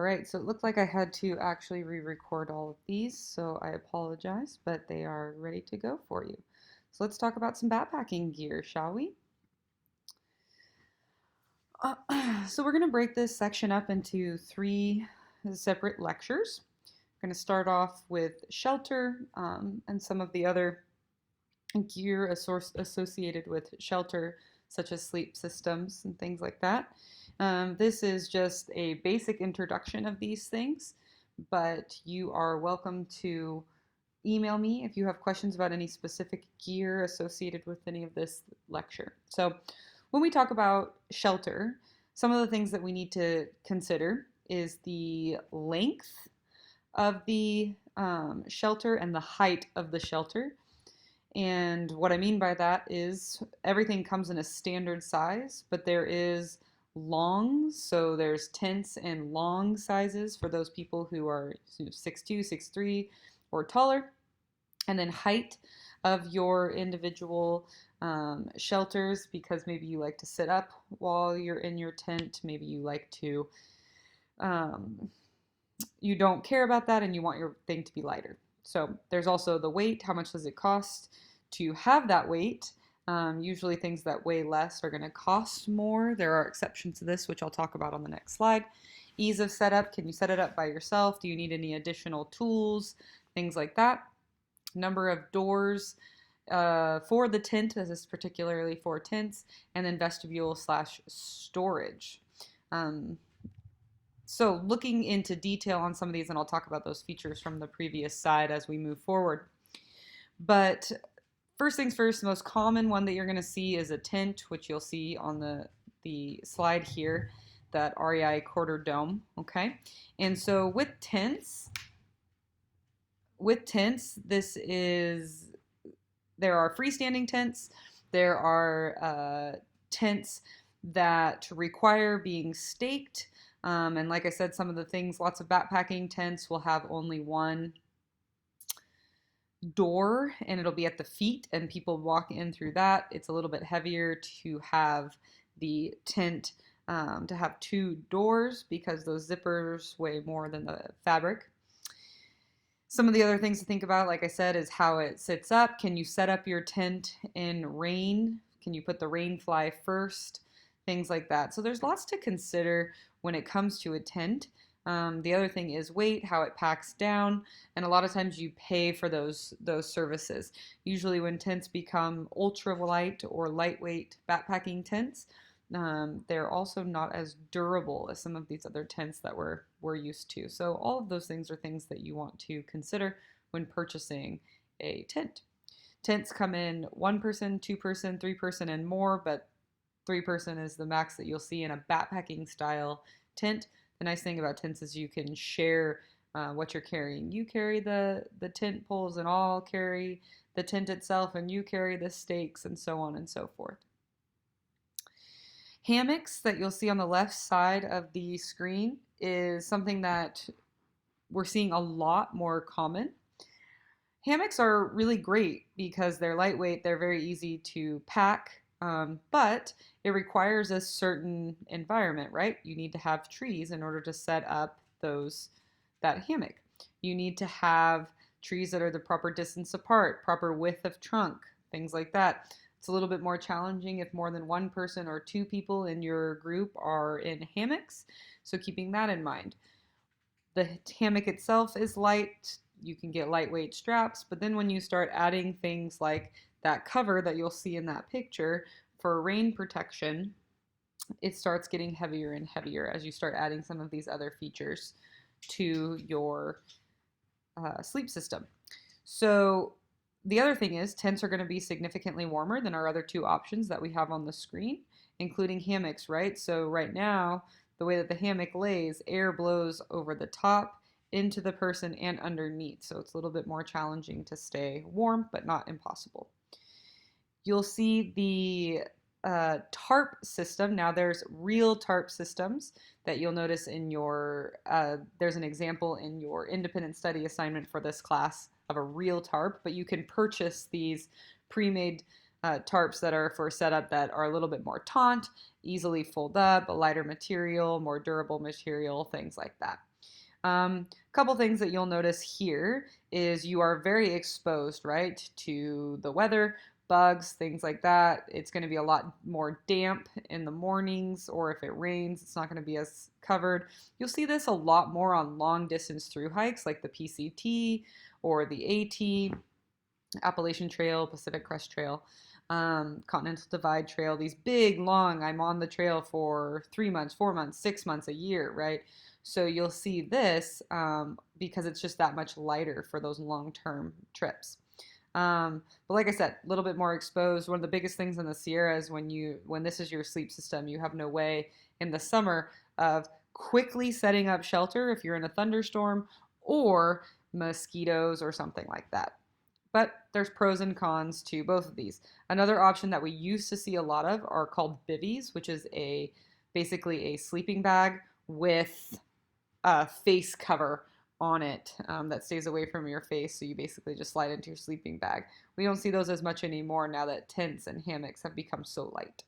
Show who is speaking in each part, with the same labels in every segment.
Speaker 1: right, so it looked like I had to actually re-record all of these, so I apologize, but they are ready to go for you. So let's talk about some backpacking gear, shall we? So we're going to break this section up into three separate lectures. We're going to start off with shelter and some of the other gear associated with shelter, such as sleep systems and things like that. This is just a basic introduction of these things, but you are welcome to email me if you have questions about any specific gear associated with any of this lecture. So, when we talk about shelter, some of the things that we need to consider is the length of the shelter and the height of the shelter. And what I mean by that is everything comes in a standard size, but there is longs. So there's tents and long sizes for those people who are 6'2", 6'3", or taller. And then height of your individual shelters, because maybe you like to sit up while you're in your tent. Maybe you like to, um, you don't care about that and you want your thing to be lighter. So there's also the weight. How much does it cost to have that weight? Usually things that weigh less are going to cost more. There are exceptions to this, which I'll talk about on the next slide. Ease of setup. Can you set it up by yourself? Do you need any additional tools? Things like that. Number of doors for the tent, as is particularly for tents, and then vestibule slash storage. Um, so looking into detail on some of these, and I'll talk about those features from the previous slide as we move forward. But first things first, the most common one that you're going to see is a tent, which you'll see on the slide here, that REI quarter dome, okay? And so this is, there are freestanding tents, there are tents that require being staked, and like I said, some of the things, lots of backpacking tents will have only one door and it'll be at the feet and people walk in through that. It's a little bit heavier to have the tent to have two doors because those zippers weigh more than the fabric. Some of the other things to think about, like I said, is how it sits up. Can you set up your tent in rain? Can you put the rain fly first? Things like that. So there's lots to consider when it comes to a tent. The other thing is weight, how it packs down, and a lot of times you pay for those services. Usually when tents become ultra light or lightweight backpacking tents, they're also not as durable as some of these other tents that we're used to. So all of those things are things that you want to consider when purchasing a tent. Tents come in one person, two person, three person, and more, but three person is the max that you'll see in a backpacking style tent. The nice thing about tents is you can share what you're carrying. You carry the tent poles and I'll carry the tent itself and you carry the stakes and so on and so forth. Hammocks that you'll see on the left side of the screen is something that we're seeing a lot more common. Hammocks are really great because they're lightweight, they're very easy to pack, but it requires a certain environment, right? You need to have trees in order to set up that hammock. You need to have trees that are the proper distance apart, proper width of trunk, things like that. It's a little bit more challenging if more than one person or two people in your group are in hammocks, so keeping that in mind. The hammock itself is light. You can get lightweight straps, but then when you start adding things like that cover that you'll see in that picture for rain protection, it starts getting heavier and heavier as you start adding some of these other features to your sleep system. So the other thing is tents are going to be significantly warmer than our other two options that we have on the screen, including hammocks, right? So right now, the way that the hammock lays, air blows over the top into the person and underneath. So it's a little bit more challenging to stay warm, but not impossible. You'll see the tarp system. Now there's real tarp systems that you'll notice in your, there's an example in your independent study assignment for this class of a real tarp, but you can purchase these pre-made tarps that are for setup that are a little bit more taunt, easily fold up, a lighter material, more durable material, things like that. Couple things that you'll notice here is you are very exposed, right, to the weather, bugs, things like that. It's going to be a lot more damp in the mornings, or if it rains, it's not going to be as covered. You'll see this a lot more on long distance through hikes like the PCT or the AT, Appalachian Trail, Pacific Crest Trail, Continental Divide Trail, these big, long, I'm on the trail for 3 months, 4 months, 6 months, a year, right? So you'll see this because it's just that much lighter for those long-term trips. But like I said, a little bit more exposed. One of the biggest things in the Sierra is when this is your sleep system, you have no way in the summer of quickly setting up shelter if you're in a thunderstorm or mosquitoes or something like that. But there's pros and cons to both of these. Another option that we used to see a lot of are called bivvies, which is basically a sleeping bag with a face cover on it that stays away from your face. So you basically just slide into your sleeping bag. We don't see those as much anymore now that tents and hammocks have become so light.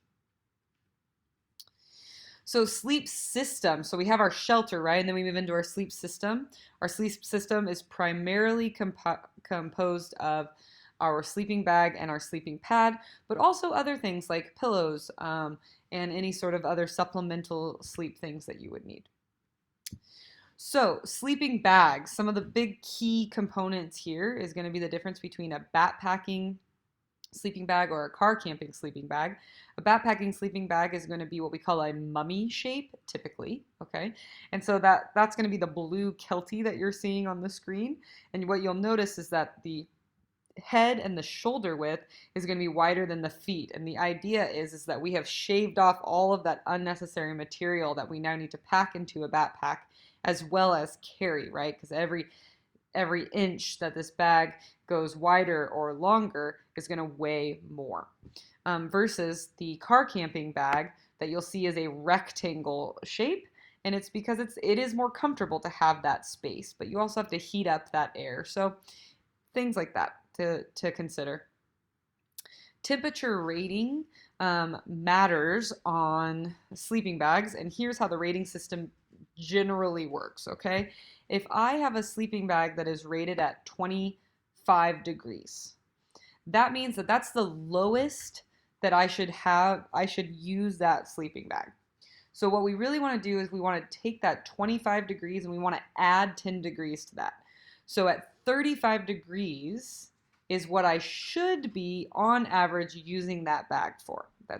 Speaker 1: So sleep system. So we have our shelter, right? And then we move into our sleep system. Our sleep system is primarily composed of our sleeping bag and our sleeping pad, but also other things like pillows and any sort of other supplemental sleep things that you would need. So sleeping bags, some of the big key components here is going to be the difference between a backpacking sleeping bag or a car camping sleeping bag. A backpacking sleeping bag is going to be what we call a mummy shape, typically, okay? And so that's going to be the blue Kelty that you're seeing on the screen. And what you'll notice is that the head and the shoulder width is going to be wider than the feet. And the idea is that we have shaved off all of that unnecessary material that we now need to pack into a backpack as well as carry, right? Because every inch that this bag goes wider or longer is going to weigh more. Versus the car camping bag that you'll see is a rectangle shape, and it's because it is more comfortable to have that space, but you also have to heat up that air. So things like that to consider. Temperature rating matters on sleeping bags, and here's how the rating system generally works, okay? If I have a sleeping bag that is rated at 25 degrees, that means that that's the lowest that I should use that sleeping bag. So what we really want to do is we want to take that 25 degrees and we want to add 10 degrees to that. So at 35 degrees is what I should be on average using that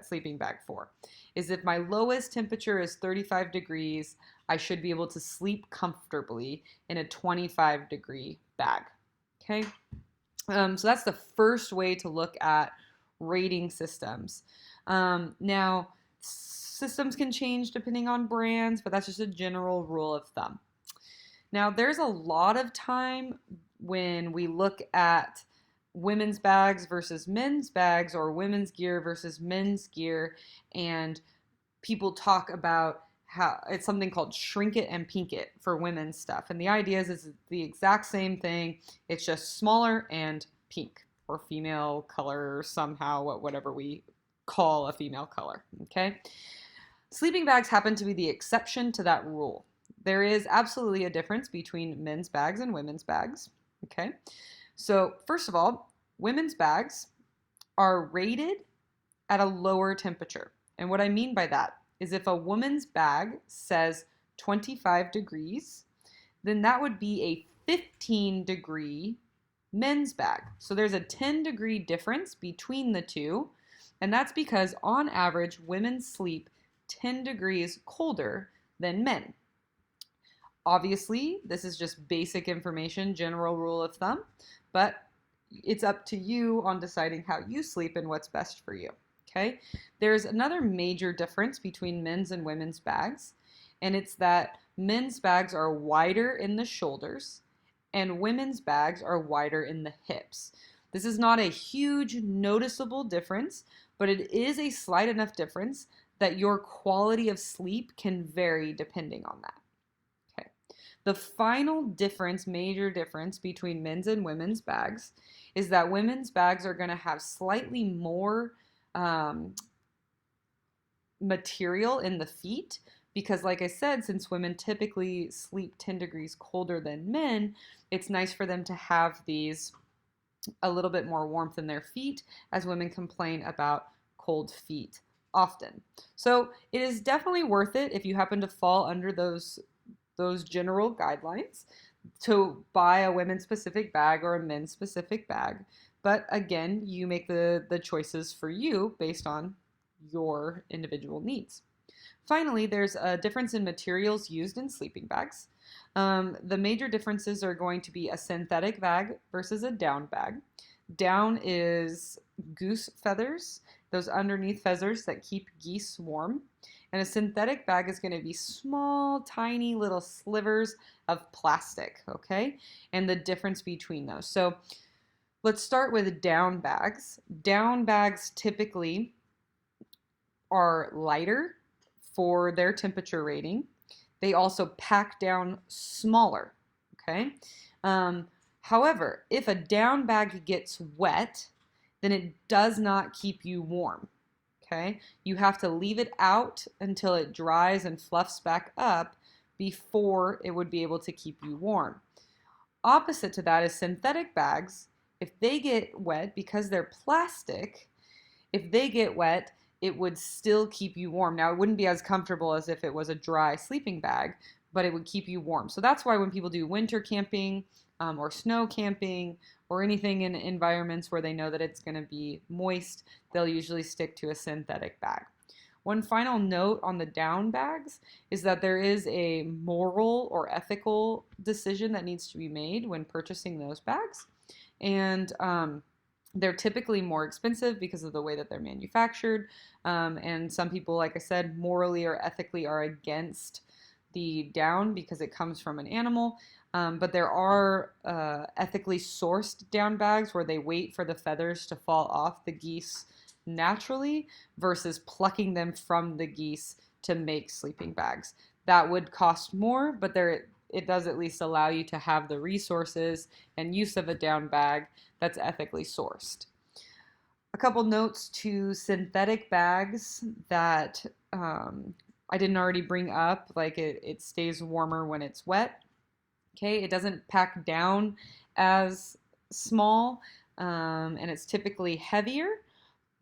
Speaker 1: sleeping bag for. Is if my lowest temperature is 35 degrees, I should be able to sleep comfortably in a 25 degree bag. Okay? So that's the first way to look at rating systems. Now, systems can change depending on brands, but that's just a general rule of thumb. Now, there's a lot of time when we look at women's bags versus men's bags or women's gear versus men's gear, and people talk about how it's something called shrink it and pink it for women's stuff. And the idea is it's the exact same thing. It's just smaller and pink or female color somehow, whatever we call a female color, okay? Sleeping bags happen to be the exception to that rule. There is absolutely a difference between men's bags and women's bags, okay? So first of all, women's bags are rated at a lower temperature. And what I mean by that is if a woman's bag says 25 degrees, then that would be a 15 degree men's bag. So there's a 10-degree difference between the two, and that's because on average, women sleep 10 degrees colder than men. Obviously, this is just basic information, general rule of thumb, but it's up to you on deciding how you sleep and what's best for you. Okay? There's another major difference between men's and women's bags, and it's that men's bags are wider in the shoulders and women's bags are wider in the hips. This is not a huge noticeable difference, but it is a slight enough difference that your quality of sleep can vary depending on that. Okay. The final difference, major difference between men's and women's bags is that women's bags are going to have slightly more material in the feet because like I said, since women typically sleep 10 degrees colder than men, it's nice for them to have these a little bit more warmth in their feet, as women complain about cold feet often. So it is definitely worth it if you happen to fall under those general guidelines to buy a women's specific bag or a men's specific bag. But again, you make the choices for you based on your individual needs. Finally, there's a difference in materials used in sleeping bags. The major differences are going to be a synthetic bag versus a down bag. Down is goose feathers, those underneath feathers that keep geese warm. And a synthetic bag is going to be small, tiny little slivers of plastic, okay? And the difference between those. So let's start with down bags. Down bags typically are lighter for their temperature rating. They also pack down smaller, okay? However, if a down bag gets wet, then it does not keep you warm, okay? You have to leave it out until it dries and fluffs back up before it would be able to keep you warm. Opposite to that is synthetic bags. If they get wet, because they're plastic, if they get wet, it would still keep you warm. Now, it wouldn't be as comfortable as if it was a dry sleeping bag, but it would keep you warm. So that's why when people do winter camping or snow camping or anything in environments where they know that it's going to be moist, they'll usually stick to a synthetic bag. One final note on the down bags is that there is a moral or ethical decision that needs to be made when purchasing those bags. And they're typically more expensive because of the way that they're manufactured. And some people, like I said, morally or ethically are against the down because it comes from an animal. But there are ethically sourced down bags where they wait for the feathers to fall off the geese naturally versus plucking them from the geese to make sleeping bags. That would cost more, but it does at least allow you to have the resources and use of a down bag that's ethically sourced. A couple notes to synthetic bags that I didn't already bring up, like it stays warmer when it's wet. Okay, it doesn't pack down as small, and it's typically heavier,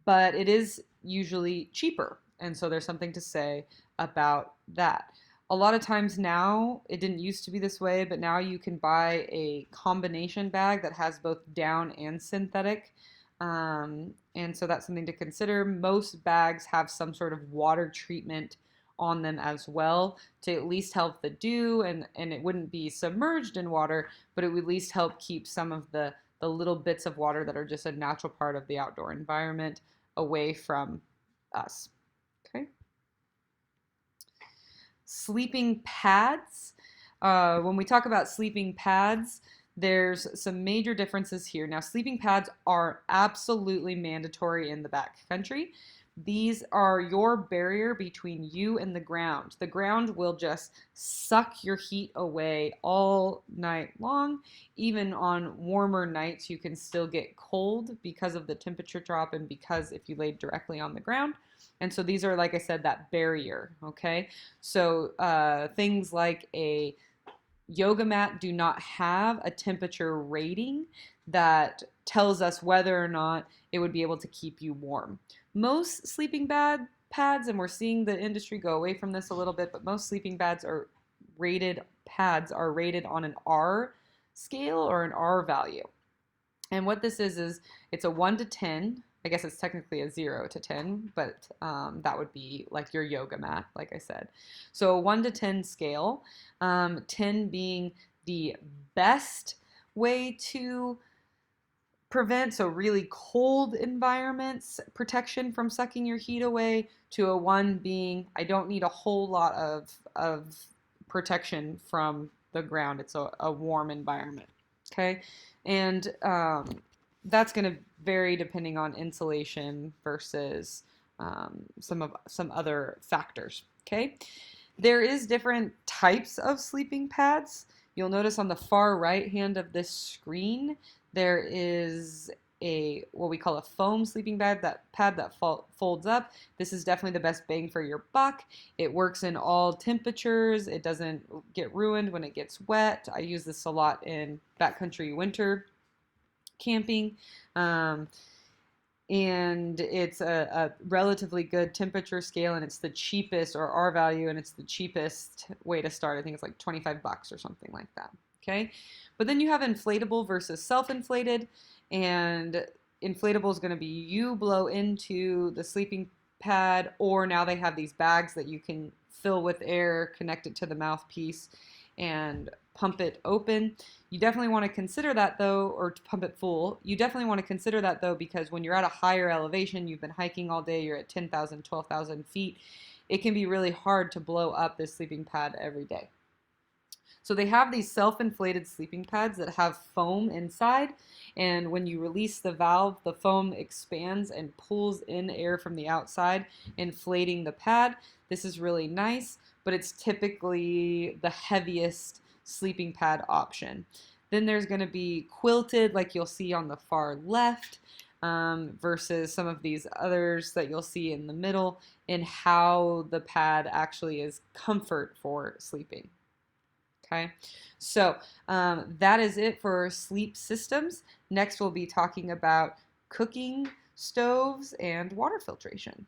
Speaker 1: but it is usually cheaper. And so there's something to say about that. A lot of times now, it didn't used to be this way, but now you can buy a combination bag that has both down and synthetic. And so that's something to consider. Most bags have some sort of water treatment on them as well to at least help the dew, and it wouldn't be submerged in water, but it would at least help keep some of the little bits of water that are just a natural part of the outdoor environment away from us. Okay. Sleeping pads. When we talk about sleeping pads, there's some major differences here. Now, sleeping pads are absolutely mandatory in the backcountry. These are your barrier between you and the ground. The ground will just suck your heat away all night long. Even on warmer nights, you can still get cold because of the temperature drop and because if you laid directly on the ground. And so these are, like I said, that barrier, okay? So things like a yoga mat do not have a temperature rating that tells us whether or not it would be able to keep you warm. Most sleeping bag pads, and we're seeing the industry go away from this a little bit, but most sleeping pads are rated on an R scale or an R value. And what this is it's a 1 to 10. I guess it's technically a 0 to 10, but that would be like your yoga mat, like I said. So a 1 to 10 scale, 10 being the best way to prevent, so really cold environments, protection from sucking your heat away, to a 1 being I don't need a whole lot of protection from the ground. It's a warm environment, okay? And that's going to vary depending on insulation versus some other factors, okay? There is different types of sleeping pads. You'll notice on the far right hand of this screen, there is a what we call a foam sleeping bag, that pad that folds up, this is definitely the best bang for your buck. It works in all temperatures. It doesn't get ruined when it gets wet. I use this a lot in backcountry winter camping. Um, and it's a relatively good temperature scale, and it's the cheapest, or R value, and it's the cheapest way to start. I think it's like 25 bucks or something like that. Okay, but then you have inflatable versus self-inflated, and inflatable is going to be you blow into the sleeping pad, or now they have these bags that you can fill with air, connect it to the mouthpiece, and pump it open. You definitely want to consider that though, or to pump it full. You definitely want to consider that though, because when you're at a higher elevation, you've been hiking all day, you're at 10,000, 12,000 feet, it can be really hard to blow up this sleeping pad every day. So they have these self-inflated sleeping pads that have foam inside, and when you release the valve, the foam expands and pulls in air from the outside, inflating the pad. This is really nice, but it's typically the heaviest sleeping pad option. Then there's going to be quilted, like you'll see on the far left, versus some of these others that you'll see in the middle, in how the pad actually is comfort for sleeping. Okay, so that is it for sleep systems. Next, we'll be talking about cooking stoves and water filtration.